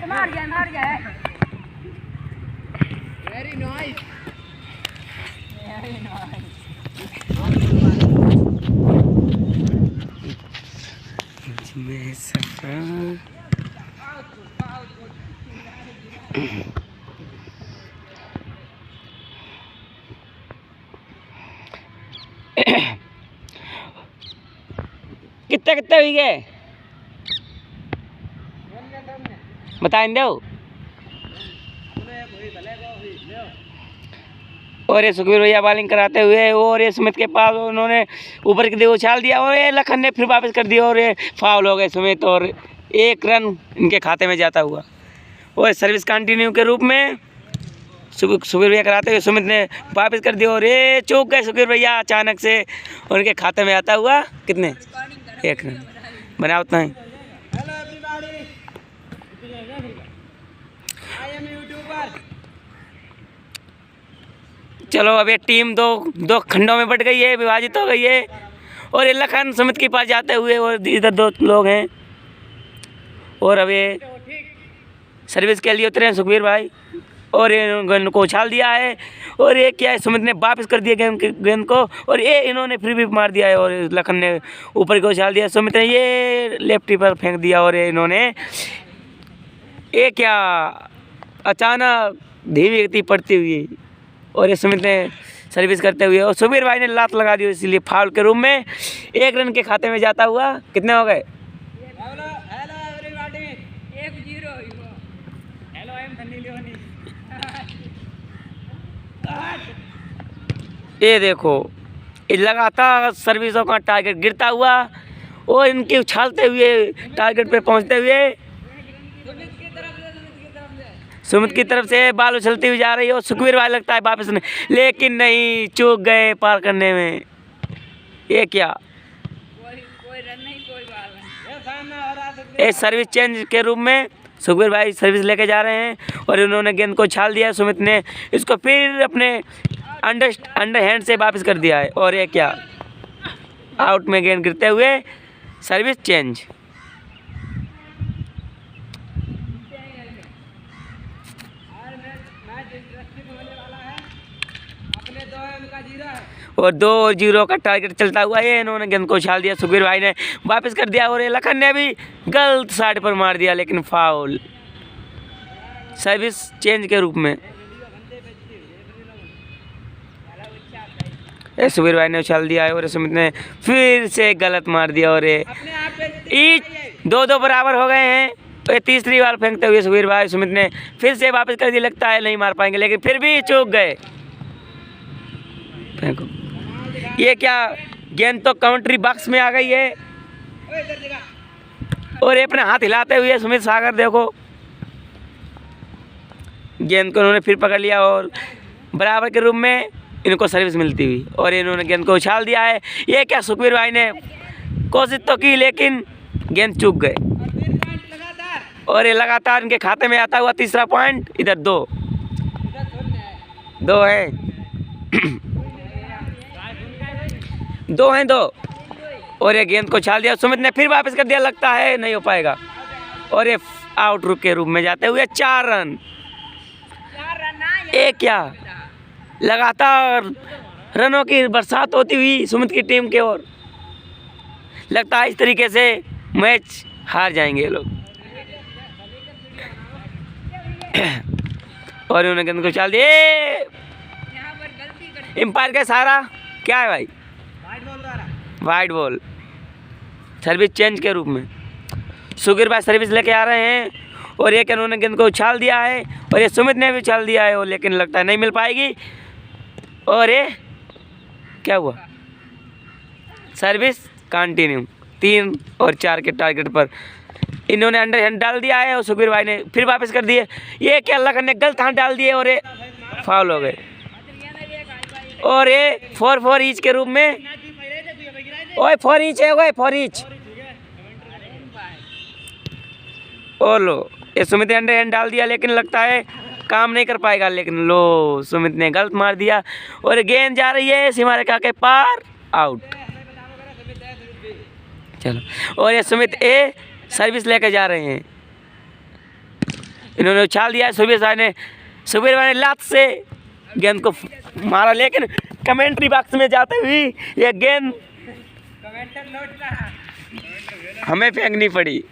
मार गया very nice में सफर कितने कितने हुई गए बताएं दो। और ये सुखबीर भैया बॉलिंग कराते हुए और ये सुमित के पास उन्होंने ऊपर की दिशा उछाल दिया और ये लखन ने फिर वापस कर दिया और ये फाउल हो गए सुमित और 1 रन इनके खाते में जाता हुआ। और सर्विस कंटिन्यू के रूप में सुखबीर भैया कराते हुए सुमित ने वापस कर दिया और ये चूक गए सुखबीर भैया अचानक से उनके खाते में आता हुआ कितने 1 रन बना उतना ही। चलो अब ये टीम दो खंडों में बट गई है, विभाजित हो गई है और ये लखन सुमित के पास जाते हुए और इधर 2 लोग हैं और अब ये सर्विस के लिए उतरे हैं सुखबीर भाई और ये गेंद को उछाल दिया है और ये क्या है सुमित ने वापस कर दिया गेंद को और ये इन्होंने फिर भी मार दिया है और लखन ने ऊपर को उछाल दिया। सुमित ने ये लेफ्टी पर फेंक दिया और इन्होंने ये क्या अचानक धीमी गति पड़ती हुई और ये सुमित ने सर्विस करते हुए और सुखबीर भाई ने लात लगा दी इसलिए फाउल के रूप में 1 रन के खाते में जाता हुआ कितने हो गए। ये देखो ये लगातार सर्विसों का टारगेट गिरता हुआ और इनके उछालते हुए टारगेट पे पहुंचते हुए सुमित की तरफ से बाल उछलती हुई जा रही है और सुखबीर भाई लगता है वापस ने लेकिन नहीं चूक गए पार करने में। ये क्या कोई रन नहीं कोई बाल एक सर्विस चेंज के रूप में सुखबीर भाई सर्विस लेके जा रहे हैं और उन्होंने गेंद को उछाल दिया। सुमित ने इसको फिर अपने अंडर हैंड से वापस कर दिया है और ये क्या आउट में गेंद गिरते हुए सर्विस चेंज। और 2-0 का टारगेट चलता हुआ है इन्होंने गेंद को उछाल दिया सुखबीर भाई ने वापस कर दिया और ये लखन ने भी गलत साइड पर मार दिया लेकिन फाउल सर्विस चेंज के रूप में। सुखबीर भाई ने उछाल दिया है और सुमित ने फिर से गलत मार दिया और ये 2-2 बराबर हो गए हैं। तो ये तीसरी बार फेंकते हुए सुखबीर भाई सुमित ने फिर से वापस कर दिया लगता है नहीं मार पाएंगे लेकिन फिर भी चूक गए। फेंको ये क्या गेंद तो काउंट्री बॉक्स में आ गई है और ये अपने हाथ हिलाते हुए सुमित सागर देखो गेंद को उन्होंने फिर पकड़ लिया और बराबर के रूप में इनको सर्विस मिलती हुई और इन्होंने गेंद को उछाल दिया है। ये क्या सुखबीर भाई ने कोशिश तो की लेकिन गेंद चूक गए और ये लगातार इनके खाते में आता हुआ तीसरा पॉइंट। इधर 2 है 2 और ये गेंद को उछाल दिया सुमित ने फिर वापस कर दिया लगता है नहीं हो पाएगा और ये आउट रुक के रूप में जाते हुए 4 रन। ये क्या लगातार रनों की बरसात होती हुई सुमित की टीम के ओर लगता है इस तरीके से मैच हार जाएंगे ये लोग और उन्होंने गेंद को उछाल दिए। एम्पायर का सहारा क्या है भाई वाइड बॉल सर्विस चेंज के रूप में सुखबीर भाई सर्विस लेके आ रहे हैं और ये उन्होंने गेंद को उछाल दिया है और ये सुमित ने भी उछाल दिया है और लेकिन लगता है नहीं मिल पाएगी और ये क्या हुआ सर्विस कंटिन्यू 3 और 4 के टारगेट पर इन्होंने अंडर हैंड डाल दिया है और सुखबीर भाई ने फिर वापस कर दिए। ये क्या अल्लाह ने गलत हाथ डाल दिए और ये फाउल हो गए और ये 4 ईच के रूप में ओए 4 ईच है ओए 4 ईच ओ लो ये सुमित ने अंडर हैंड डाल दिया लेकिन लगता है काम नहीं कर पाएगा लेकिन लो सुमित ने गलत मार दिया और गेंद जा रही है सीमा रेखा के पार आउट। चलो और ये सुमित ए सर्विस लेकर जा रहे हैं इन्होंने उछाल दिया। सुबीर भाई ने लात से गेंद को मारा, लेकिन कमेंट्री बॉक्स में जाते हुए ये गेंद हमें फेंकनी पड़ी।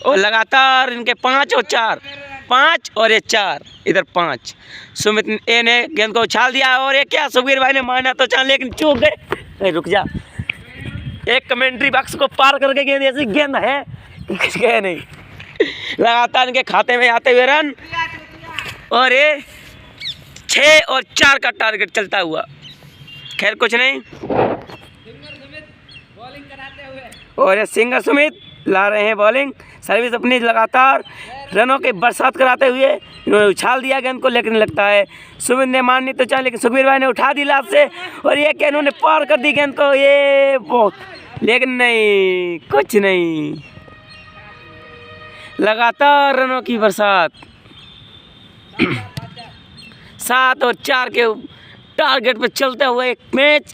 और लगातार इनके 5 और 4, 5 और ये 4, इधर 5। सुमित ए ने गेंद को उछाल दिया और ये क्या सुबीर भाई ने मारना तो चाह, लेकिन चूक गए। रुक जा, एक कमेंट्री बॉक्स को पार करके गेंद, ऐसी गेंद है कि नहीं। लगातार इनके खाते में आते हुए रन और ये 6 और 4 का टारगेट चलता हुआ। खैर कुछ नहीं, और ये सिंगर सुमित ला रहे हैं बॉलिंग सर्विस अपनी। लगातार रनों के बरसात कराते हुए इन्होंने उछाल दिया गेंद को, लेकिन लगता है सुमित ने मारनी तो चाहे, लेकिन सुबीर भाई ने उठा दी लात से और ये क्या इन्होंने पार कर दी गेंद को, ये बहुत, लेकिन नहीं, कुछ नहीं। लगातार रनों की बरसात 7 और 4 के टारगेट पर चलते हुए एक मैच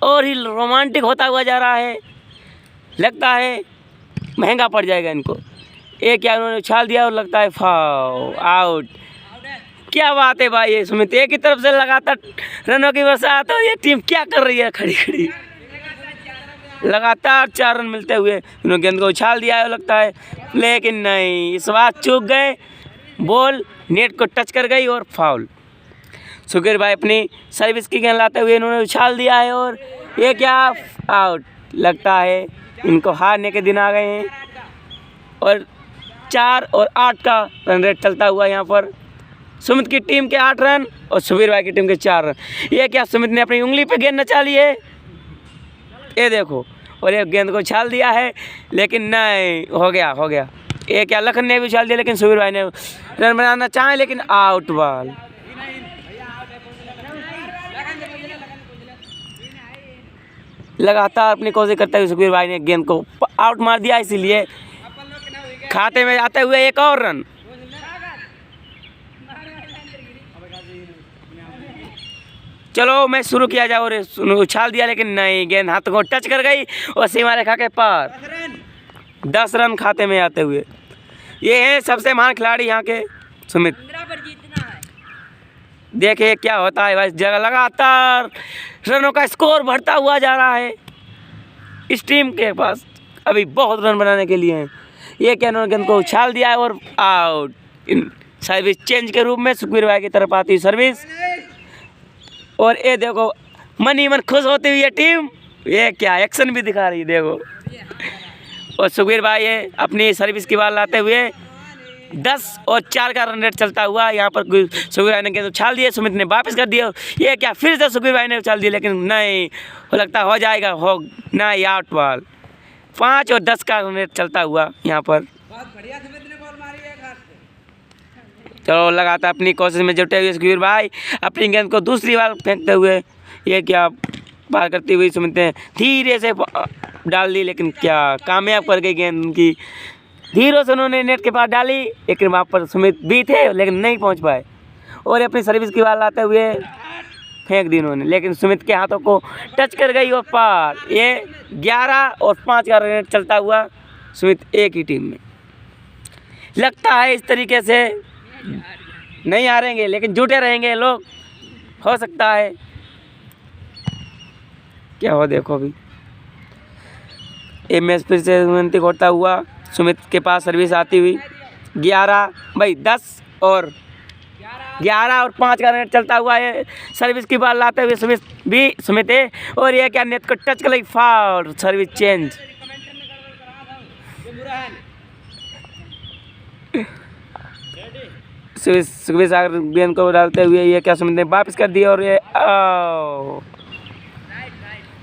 और ही रोमांटिक होता हुआ जा रहा है। लगता है महंगा पड़ जाएगा इनको। एक क्या उन्होंने उछाल दिया और लगता है फाउल, आउट। क्या बात है भाई, ये सुमित एक की तरफ से लगातार रनों की बरसात और ये टीम क्या कर रही है खड़ी खड़ी। लगातार 4 रन मिलते हुए उन्होंने गेंद को उछाल दिया है लगता है, लेकिन नहीं, इस बार चूक गए। बॉल नेट को टच कर गई और फाउल। सुबीर भाई अपनी सर्विस की गेंद लाते हुए इन्होंने उछाल दिया है और ये क्या, आउट। लगता है इनको हारने के दिन आ गए हैं और 4 और 8 का रन रेट चलता हुआ यहाँ पर। सुमित की टीम के 8 रन और सुबीर भाई की टीम के 4 रन। ये क्या, सुमित ने अपनी उंगली पे गेंद नचा ली है, ये देखो, और ये गेंद को उछाल दिया है, लेकिन नहीं, हो गया। ये क्या, लखन ने भी उछाल दिया, लेकिन सुबीर भाई ने रन बनाना चाहे, लेकिन आउट बॉल। लगातार अपनी कोशिश करते हुए सुबीर भाई ने गेंद को आउट मार दिया, इसीलिए खाते में आते हुए एक और रन। चलो मैच शुरू किया जाए, और उछाल दिया, लेकिन नहीं, गेंद हाथ को टच कर गई और सीमा रेखा के पार। 10 रन खाते में आते हुए। ये है सबसे महान खिलाड़ी यहाँ के सुमित। देखिए क्या होता है भाई, जगह लगातार रनों का स्कोर बढ़ता हुआ जा रहा है। इस टीम के पास अभी बहुत रन बनाने के लिए हैं। ये क्या, उन्होंने गेंद को उछाल दिया है और आउट। सर्विस चेंज के रूप में सुबीर भाई की तरफ आती सर्विस, और ये देखो मन ही मन खुश होती हुई है टीम। ये क्या एक्शन भी दिखा रही है, देखो। और सुबीर भाई ये अपनी सर्विस की बाल लाते हुए 10 और 4 का रन रेट चलता हुआ यहाँ पर सुबीर भाई ने गेंद उछाल दिए, सुमित ने वापस कर दिया। ये क्या, फिर से सुबीर भाई ने उछाल दिया, लेकिन नहीं, हो लगता हो जाएगा, हो नहीं, आउट बॉल। 5 और 10 का रन रेट चलता हुआ यहाँ पर। बहुत बढ़िया सुमित ने बॉल मारी है खास से। चलो लगातार अपनी कोशिश में जुटे हुए सुबीर भाई अपनी गेंद को दूसरी बार फेंकते हुए, ये क्या, पार करती हुई सुमित ने धीरे से डाल दी, लेकिन क्या कामयाब कर गई गेंद उनकी। धीरे से उन्होंने नेट के पास डाली, लेकिन वहाँ पर सुमित भी थे, लेकिन नहीं पहुँच पाए। और अपनी सर्विस की बाल लाते हुए फेंक दी उन्होंने, लेकिन सुमित के हाथों को टच कर गई और पार। ये 11 और 5 का रन चलता हुआ सुमित एक ही टीम में। लगता है इस तरीके से नहीं हारेंगे, लेकिन जुटे रहेंगे लोग, हो सकता है क्या हो। देखो अभी ये मैच फिर से विनती करता हुआ सुमित के पास सर्विस आती हुई 10 और 5 का रन चलता हुआ है। सर्विस की बाल लाते हुए सुमित है, और ये क्या, नेट को टच कर लगी, foul. Service change. Sumit Sagar गेंद को डालते हुए ये क्या, सुमित ने वापस कर दिया, और ये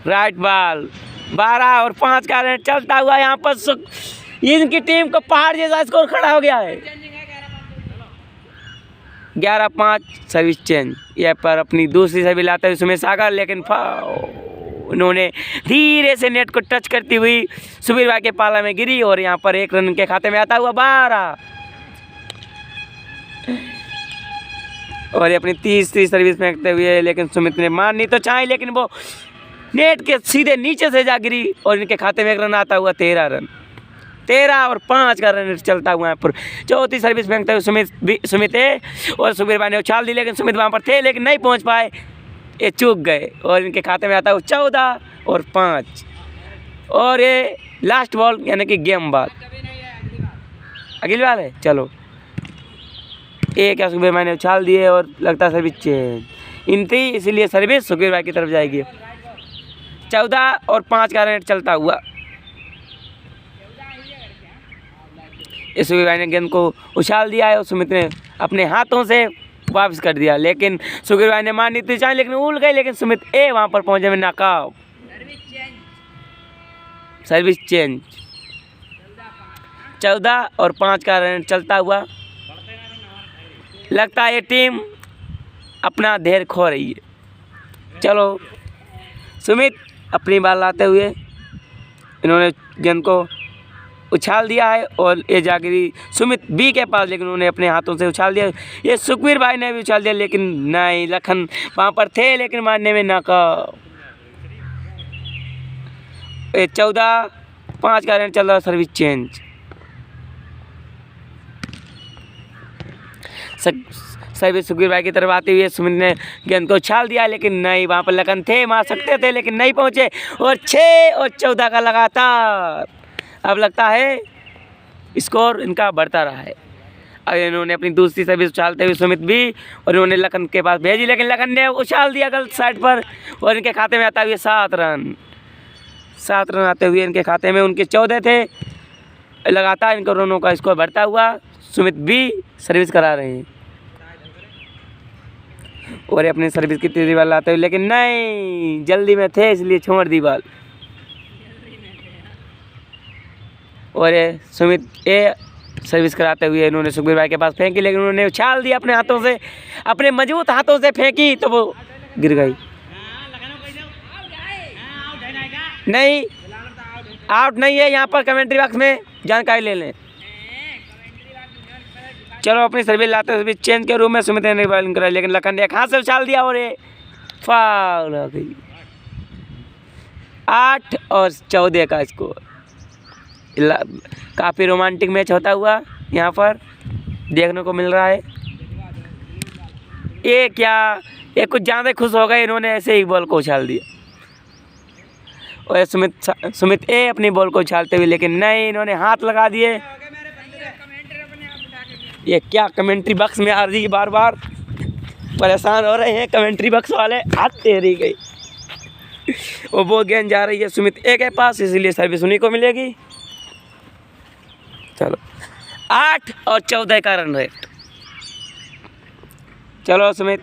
राइट बॉल। 12 और 5 का रन चलता हुआ यहाँ पर इनकी टीम को पहाड़ जैसा स्कोर खड़ा हो गया है। 11-5 सर्विस चेंज। यह पर अपनी दूसरी सर्विस लाते हुए सुमित सागर, लेकिन उन्होंने धीरे से नेट को टच करती हुई सुबीर भाई के पाला में गिरी, और यहाँ पर 1 रन के खाते में आता हुआ 12। और ये अपनी तीसरी सर्विस फेंकते हुए, लेकिन सुमित ने मारनी तो चाही, लेकिन वो नेट के सीधे नीचे से जा गिरी और इनके खाते में एक रन आता हुआ 13 रन। 13 और 5 का रन चलता हुआ यहाँ पर। चौथी सर्विस फेंकते हुए सुमित ए और सुखबीर भाई ने उछाल दी, लेकिन सुमित वहाँ पर थे लेकिन नहीं पहुँच पाए, ये चूक गए और इनके खाते में आता हुआ 14 और 5। और ये लास्ट बॉल यानी कि गेम बॉल, अगली बार है। चलो एक क्या सुखबीर भाई ने उछाल दिए और लगता है सर्विस चेंज इन थी, इसलिए सर्विस सुखबीर भाई की तरफ जाएगी। 14 और 5 का रन चलता हुआ इस सुखबीर भाई ने गेंद को उछाल दिया है और सुमित ने अपने हाथों से वापस कर दिया, लेकिन सुखबीर भाई ने मारनी थी चाहे लेकिन उल गई, लेकिन सुमित ए वहाँ पर पहुँचे में नाकाम। सर्विस चेंज 14 और 5 का रन चलता हुआ। लगता है ये टीम अपना धैर्य खो रही है। चलो सुमित अपनी बाल लाते हुए इन्होंने गेंद को उछाल दिया है और ये जागिरी सुमित बी के पास, लेकिन उन्होंने अपने हाथों से उछाल दिया। ये सुखबीर भाई ने भी उछाल दिया, लेकिन नहीं, लखन वहाँ पर थे लेकिन मारने में नाकाम। 14-5 का रन चल रहा। सर्विस चेंज सर्विस सुखबीर भाई की तरफ आती हुई सुमित ने गेंद को उछाल दिया, लेकिन नहीं, वहाँ पर लखन थे, मार सकते थे लेकिन नहीं पहुँचे। और 6 और 14 का लगातार। अब लगता है स्कोर इनका बढ़ता रहा है। अब इन्होंने अपनी दूसरी सर्विस उछालते हुए सुमित भी और इन्होंने लखन के पास भेजी, लेकिन लखन ने उछाल दिया गलत साइड पर और इनके खाते में आता हुए 7 रन। 7 रन आते हुए इनके खाते में, उनके 14 थे। लगातार इनको रनों का स्कोर बढ़ता हुआ। सुमित भी सर्विस करा रहे हैं और अपनी सर्विस की तीसरी बॉल लाते हुए, लेकिन नहीं, जल्दी में थे इसलिए छोड़ दी बॉल। और सुमित ए सर्विस कराते हुए इन्होंने सुखबीर भाई के पास फेंकी, लेकिन उन्होंने उछाल दिया अपने हाथों से, अपने मजबूत हाथों से फेंकी तो वो गिर गई। नहीं, आउट नहीं है। यहाँ पर कमेंट्री बॉक्स में जानकारी ले लें। चलो अपनी सर्विस लाते हुए चेंज के रूम में सुमित ने बॉलिंग कराई, लेकिन लखन ने एक हाथ से उछाल दिया और ये फाउल हो गई। 8 और 14 का स्कोर। काफ़ी रोमांटिक मैच होता हुआ यहाँ पर देखने को मिल रहा है। ये कुछ ज़्यादा खुश हो गए, इन्होंने ऐसे ही बॉल को उछाल दिया और सुमित ए अपनी बॉल को उछालते हुए, लेकिन नहीं, इन्होंने हाथ लगा दिए। ये क्या कमेंट्री बॉक्स में आ रही है, बार बार परेशान हो रहे हैं कमेंट्री बॉक्स वाले। हाथ तेरी गई वो गेंद जा रही है सुमित ए के पास, इसलिए सर्विस उन्हीं को मिलेगी। चलो 8 और 14 का रन रेट। चलो सुमित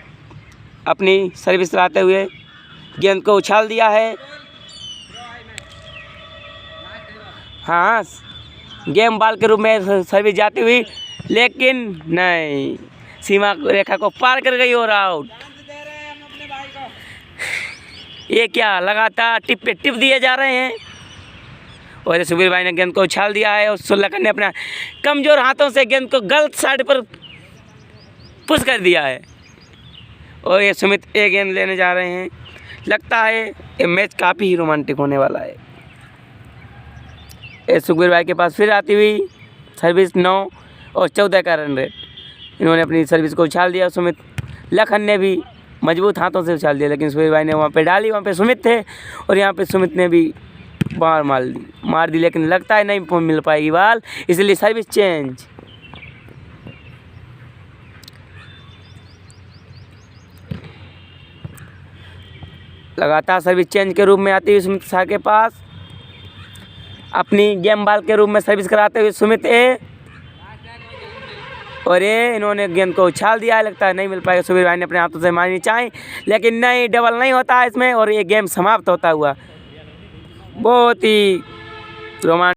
अपनी सर्विस लाते हुए गेंद को उछाल दिया है। हाँ, गेम बॉल के रूप में सर्विस जाती हुई, लेकिन नहीं, सीमा रेखा को पार कर गई और आउट। ये क्या, लगातार टिप पे टिप दिए जा रहे हैं और सुखबीर भाई ने गेंद को उछाल दिया है और लखन ने अपना कमज़ोर हाथों से गेंद को गलत साइड पर पुश कर दिया है और ये सुमित एक गेंद लेने जा रहे हैं। लगता है ये मैच काफ़ी ही रोमांटिक होने वाला है। ये सुखबीर भाई के पास फिर आती हुई सर्विस 9 और 14 का रन रेट। इन्होंने अपनी सर्विस को उछाल दिया। सुमित लखन ने भी मजबूत हाथों से उछाल दिया, लेकिन सुखबीर भाई ने वहाँ पे डाली। वहाँ पे सुमित थे और यहाँ पे सुमित ने भी बाहर मार दी, लेकिन लगता है नहीं मिल पाएगी बॉल, इसलिए सर्विस चेंज। लगातार सर्विस चेंज के रूप में आती हुई सुमित शाह के पास, अपनी गेम बॉल के रूप में सर्विस कराते हुए सुमित ए और ये इन्होंने गेंद को उछाल दिया है। लगता है नहीं मिल पाएगा। सुखबीर भाई ने अपने हाथों से मारनी चाहे, लेकिन नहीं, डबल नहीं होता है इसमें और ये गेम समाप्त होता हुआ। बहुत ही रोमांटिक